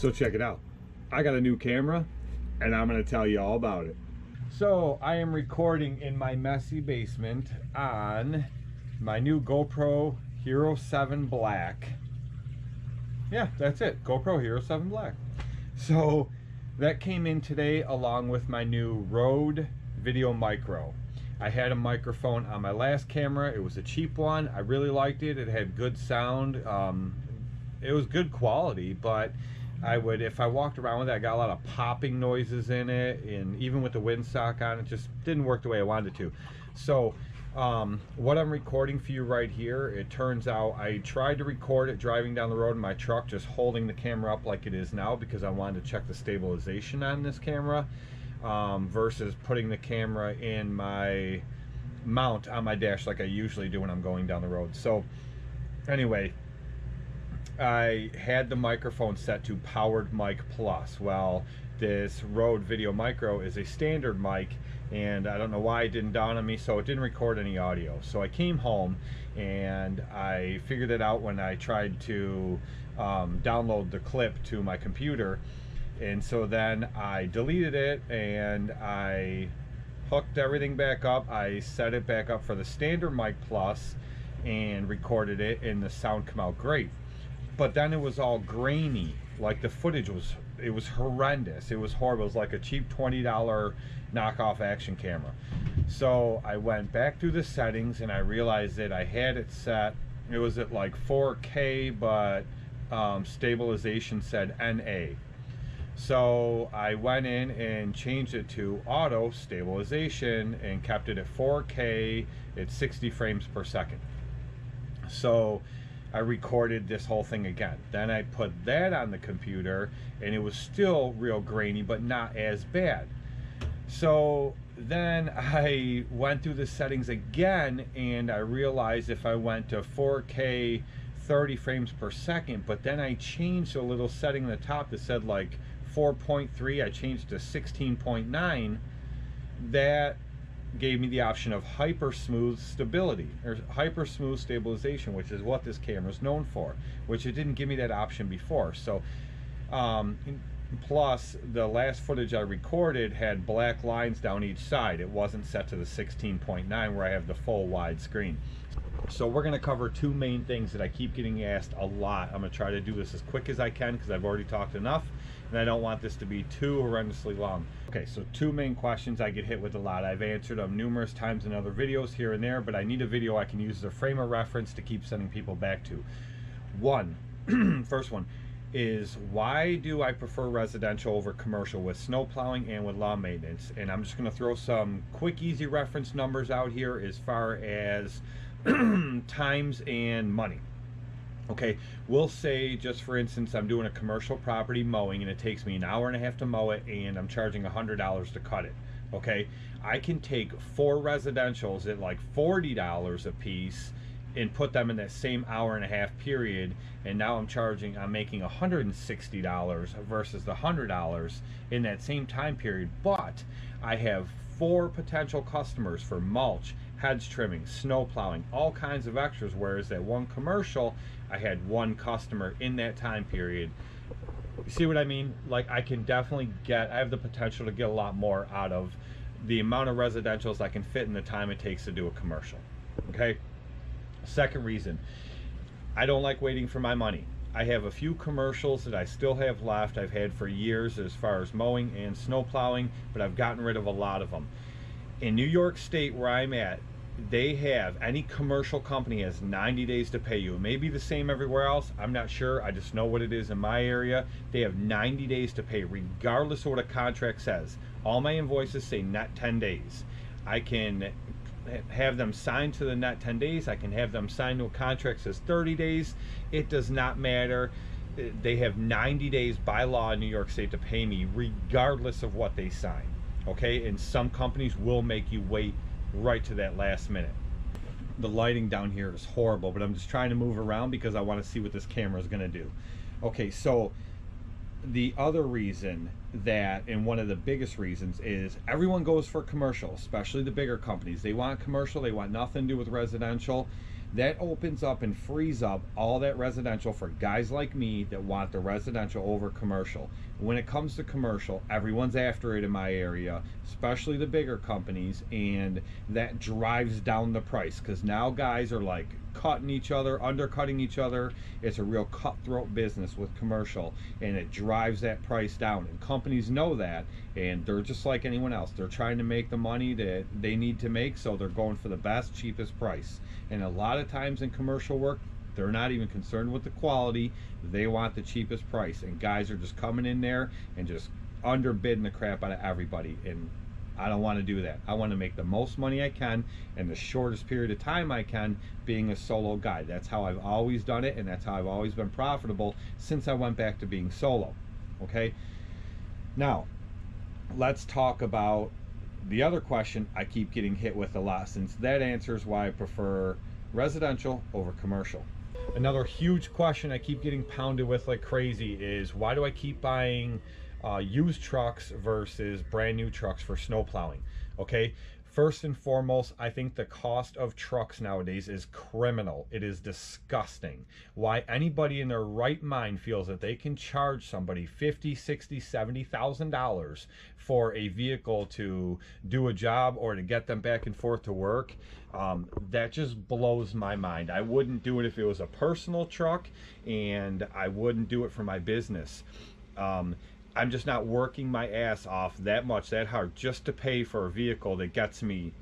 So check it out. I got a new camera and I'm gonna tell you all about it. So I am recording in my messy basement on my new GoPro Hero 7 Black. Yeah, that's it, GoPro Hero 7 Black. So that came in today along with my new Rode Video Micro. I had a microphone on my last camera. It was a cheap one. I really liked it. It had good sound. It was good quality, but if I walked around with it, I got a lot of popping noises in it, and even with the windsock on, it just didn't work the way I wanted it to. So what I'm recording for you right here, it turns out I tried to record it driving down the road in my truck, just holding the camera up like it is now, because I wanted to check the stabilization on this camera, versus putting the camera in my mount on my dash like I usually do when I'm going down the road. So anyway, I had the microphone set to powered mic plus. Well, this Rode Video Micro is a standard mic, and I don't know why it didn't dawn on me, so it didn't record any audio. So I came home and I figured it out when I tried to download the clip to my computer. And so then I deleted it and I hooked everything back up. I set it back up for the standard mic plus and recorded it, and the sound came out great. But then it was all grainy. Like the footage was horrendous. It was horrible. It was like a cheap $20 knockoff action camera. So I went back through the settings and I realized that I had it set, it was at like 4K, but stabilization said NA. So I went in and changed it to auto stabilization and kept it at 4K at 60 frames per second. So I recorded this whole thing again. Then I put that on the computer and it was still real grainy, but not as bad. So then I went through the settings again and I realized if I went to 4K 30 frames per second, but then I changed a little setting in the top that said like 4.3, I changed to 16.9, that gave me the option of hyper smooth stability, or hyper smooth stabilization, which is what this camera is known for, which it didn't give me that option before. So plus the last footage I recorded had black lines down each side. It wasn't set to the 16.9 where I have the full wide screen. So we're going to cover two main things that I keep getting asked a lot. I'm going to try to do this as quick as I can because I've already talked enough and I don't want this to be too horrendously long. Okay, so two main questions I get hit with a lot. I've answered them numerous times in other videos here and there, but I need a video I can use as a frame of reference to keep sending people back to. First one is, why do I prefer residential over commercial with snow plowing and with lawn maintenance? And I'm just going to throw some quick, easy reference numbers out here as far as times and money. Okay, we'll say, just for instance, I'm doing a commercial property mowing and it takes me an hour and a half to mow it and I'm charging $100 to cut it. Okay, I can take 4 residentials at like $40 a piece and put them in that same hour and a half period, and now I'm making $160 versus the $100 in that same time period. But I have 4 potential customers for mulch, hedge trimming, snow plowing, all kinds of extras, whereas that one commercial, I had 1 customer in that time period. You see what I mean? Like, I can definitely I have the potential to get a lot more out of the amount of residentials I can fit in the time it takes to do a commercial. Okay? Second reason, I don't like waiting for my money. I have a few commercials that I still have left. I've had for years as far as mowing and snow plowing, but I've gotten rid of a lot of them. In New York State, where I'm at, they have, any commercial company has 90 days to pay you. It may be the same everywhere else, I'm not sure. I just know what it is in my area. They have 90 days to pay regardless of what a contract says. All my invoices say net 10 days. I can have them signed to the net 10 days. I can have them signed to a contract that says 30 days. It does not matter. They have 90 days by law in New York State to pay me regardless of what they sign. Okay, and some companies will make you wait right to that last minute. The lighting down here is horrible, but I'm just trying to move around because I want to see what this camera is going to do. Okay, so the other reason that, and one of the biggest reasons, is everyone goes for commercial, especially the bigger companies. They want commercial, they want nothing to do with residential. That opens up and frees up all that residential for guys like me that want the residential over commercial. When it comes to commercial, everyone's after it in my area, especially the bigger companies, and that drives down the price because now guys are like cutting each other, undercutting each other. It's a real cutthroat business with commercial, and it drives that price down, and companies know that, and they're just like anyone else. They're trying to make the money that they need to make, so they're going for the best, cheapest price. And a lot of times in commercial work, they're not even concerned with the quality. They want the cheapest price, and guys are just coming in there and just underbidding the crap out of everybody, and I don't want to do that. I want to make the most money I can in the shortest period of time I can, being a solo guy. That's how I've always done it, and that's how I've always been profitable since I went back to being solo. Okay, now let's talk about the other question I keep getting hit with a lot, since that answers why I prefer residential over commercial. Another huge question I keep getting pounded with like crazy is, why do I keep buying used trucks versus brand new trucks for snow plowing? Okay, first and foremost, I think the cost of trucks nowadays is criminal. It is disgusting. Why anybody in their right mind feels that they can charge somebody $50,000, $60,000, $70,000 for a vehicle to do a job or to get them back and forth to work, that just blows my mind. I wouldn't do it if it was a personal truck, and I wouldn't do it for my business. I'm just not working my ass off that much, that hard, just to pay for a vehicle that gets me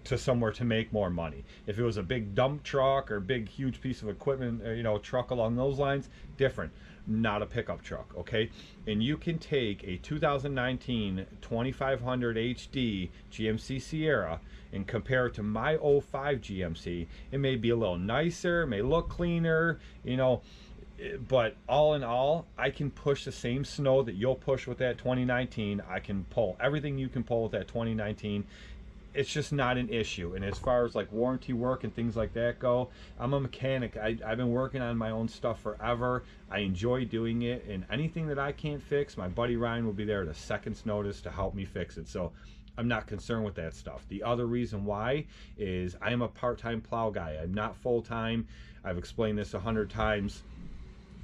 to somewhere to make more money. If it was a big dump truck or big huge piece of equipment, you know, truck along those lines, different. Not a pickup truck, okay? And you can take a 2019 2500 HD GMC Sierra and compare it to my 05 GMC. It may be a little nicer, it may look cleaner, you know, but all in all, I can push the same snow that you'll push with that 2019. I can pull everything you can pull with that 2019. It's just not an issue. And as far as like warranty work and things like that go, I'm a mechanic. I've been working on my own stuff forever. I enjoy doing it, and anything that I can't fix, my buddy Ryan will be there at a second's notice to help me fix it. So I'm not concerned with that stuff. The other reason why is I am a part-time plow guy. I'm not full-time. I've explained this 100 times.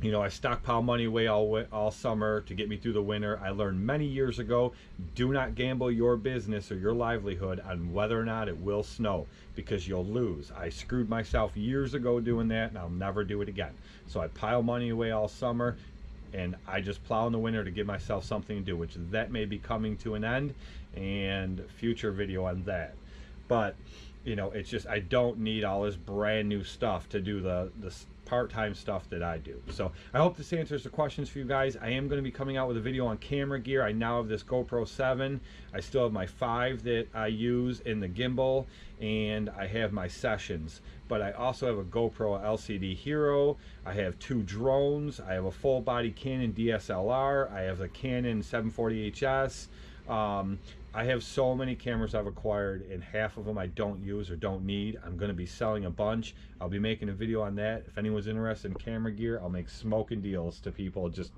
You know, I stockpile money away all summer to get me through the winter. I learned many years ago, do not gamble your business or your livelihood on whether or not it will snow, because you'll lose. I screwed myself years ago doing that, and I'll never do it again. So I pile money away all summer, and I just plow in the winter to give myself something to do, which that may be coming to an end, and future video on that. But, you know, it's just, I don't need all this brand new stuff to do the part-time stuff that I do. So I hope this answers the questions for you guys. I am going to be coming out with a video on camera gear. I now have this GoPro 7. I still have my 5 that I use in the gimbal, and I have my Sessions. But I also have a GoPro LCD Hero. I have 2 drones. I have a full body Canon DSLR. I have a Canon 740HS. I have so many cameras I've acquired, and half of them I don't use or don't need. I'm going to be selling a bunch. I'll be making a video on that. If anyone's interested in camera gear, I'll make smoking deals to people. Just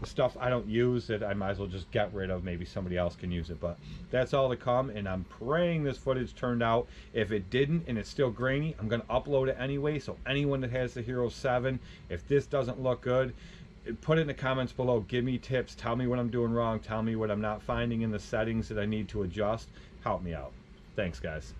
stuff I don't use that I might as well just get rid of. Maybe somebody else can use it. But that's all to come, and I'm praying this footage turned out. If it didn't and it's still grainy, I'm going to upload it anyway. So anyone that has the Hero 7, if this doesn't look good, put it in the comments below. Give me tips. Tell me what I'm doing wrong. Tell me what I'm not finding in the settings that I need to adjust. Help me out. Thanks, guys.